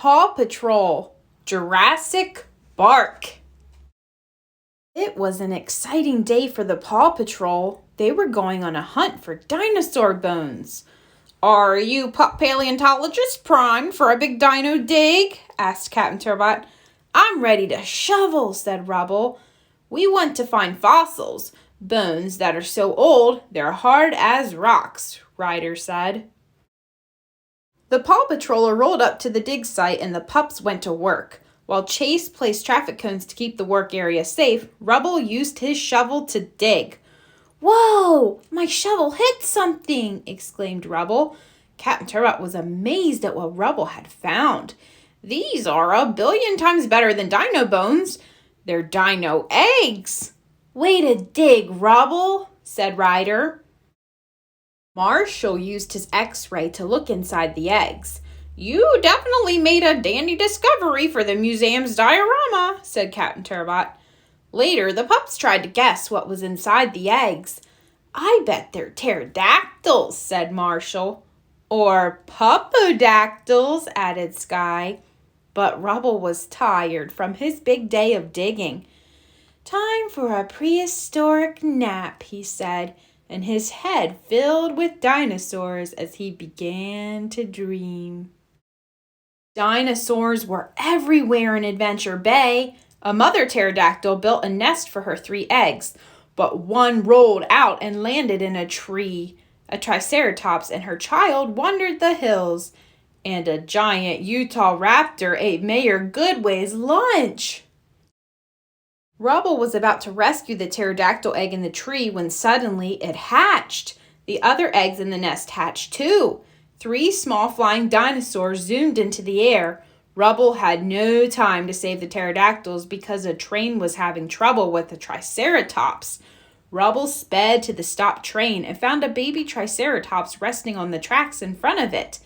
Paw Patrol, Jurassic Bark. It was an exciting day for the Paw Patrol. They were going on a hunt for dinosaur bones. "Are you paleontologists primed for a big dino dig?" asked Captain Turbot. "I'm ready to shovel," said Rubble. "We want to find fossils, bones that are so old they're hard as rocks," Ryder said. The Paw Patroller rolled up to the dig site and the pups went to work. While Chase placed traffic cones to keep the work area safe, Rubble used his shovel to dig. "Whoa! My shovel hit something!" exclaimed Rubble. Captain Turbot was amazed at what Rubble had found. "These are 1,000,000,000 times better than dino bones. They're dino eggs." "Way to dig, Rubble," said Ryder. Marshall used his X-ray to look inside the eggs. "You definitely made a dandy discovery for the museum's diorama," said Captain Turbot. Later, the pups tried to guess what was inside the eggs. "I bet they're pterodactyls," said Marshall. "Or pupodactyls," added Sky. But Rubble was tired from his big day of digging. "Time for a prehistoric nap," he said, and his head filled with dinosaurs as he began to dream. Dinosaurs were everywhere in Adventure Bay. A mother pterodactyl built a nest for her 3 eggs, but one rolled out and landed in a tree. A triceratops and her child wandered the hills, and a giant Utah raptor ate Mayor Goodway's lunch. Rubble was about to rescue the pterodactyl egg in the tree when suddenly it hatched. The other eggs in the nest hatched too. 3 small flying dinosaurs zoomed into the air. Rubble had no time to save the pterodactyls because a train was having trouble with the triceratops. Rubble sped to the stopped train and found a baby triceratops resting on the tracks in front of it.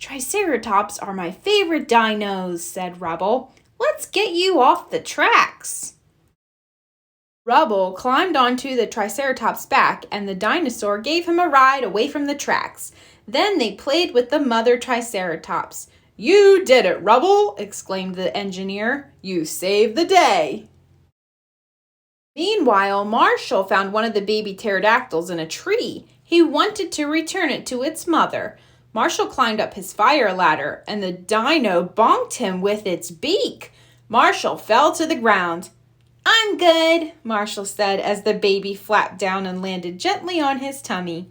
"Triceratops are my favorite dinos," said Rubble. "Let's get you off the tracks." Rubble climbed onto the Triceratops' back and the dinosaur gave him a ride away from the tracks. Then they played with the mother Triceratops. "You did it, Rubble!" exclaimed the engineer. "You saved the day!" Meanwhile, Marshall found one of the baby pterodactyls in a tree. He wanted to return it to its mother. Marshall climbed up his fire ladder and the dino bonked him with its beak. Marshall fell to the ground. "I'm good," Marshall said as the baby flapped down and landed gently on his tummy.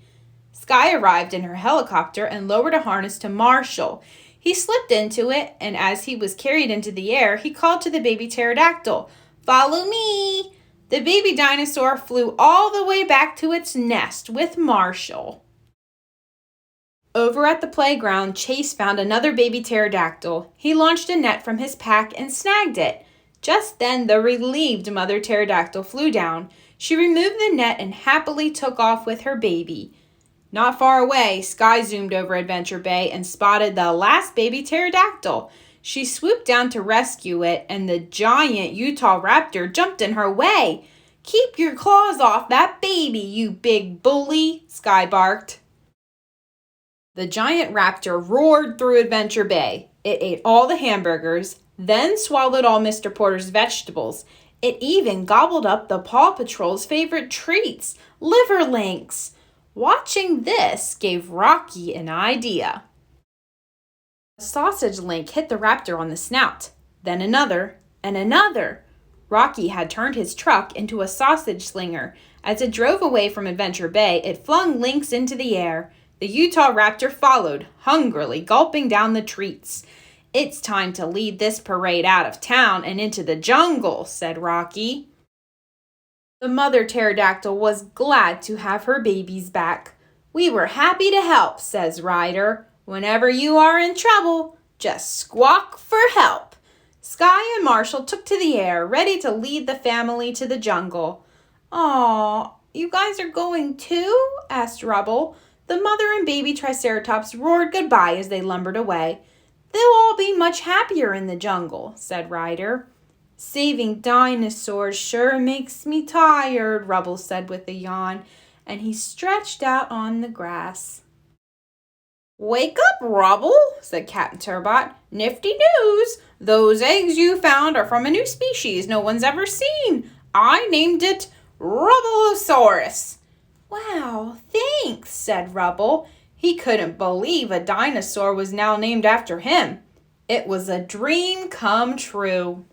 Sky arrived in her helicopter and lowered a harness to Marshall. He slipped into it, and as he was carried into the air, he called to the baby pterodactyl, "Follow me!" The baby dinosaur flew all the way back to its nest with Marshall. Over at the playground, Chase found another baby pterodactyl. He launched a net from his pack and snagged it. Just then, the relieved mother pterodactyl flew down. She removed the net and happily took off with her baby. Not far away, Sky zoomed over Adventure Bay and spotted the last baby pterodactyl. She swooped down to rescue it, and the giant Utah raptor jumped in her way. "Keep your claws off that baby, you big bully," Sky barked. The giant raptor roared through Adventure Bay. It ate all the hamburgers, then swallowed all Mr. Porter's vegetables. It even gobbled up the Paw Patrol's favorite treats, liver links. Watching this gave Rocky an idea. A sausage link hit the raptor on the snout, then another, and another. Rocky had turned his truck into a sausage slinger. As it drove away from Adventure Bay, it flung links into the air. The Utah raptor followed, hungrily gulping down the treats. "It's time to lead this parade out of town and into the jungle," said Rocky. The mother pterodactyl was glad to have her babies back. "We were happy to help," says Ryder. "Whenever you are in trouble, just squawk for help." Sky and Marshall took to the air, ready to lead the family to the jungle. "Aw, you guys are going too?" asked Rubble. The mother and baby Triceratops roared goodbye as they lumbered away. "They'll all be much happier in the jungle," said Ryder. "Saving dinosaurs sure makes me tired," Rubble said with a yawn, and he stretched out on the grass. Wake up, Rubble, said Captain Turbot. Nifty news! Those eggs you found are from a new species no one's ever seen. I named it Rubbleosaurus. Wow, thanks, said Rubble. He couldn't believe a dinosaur was now named after him. It was a dream come true.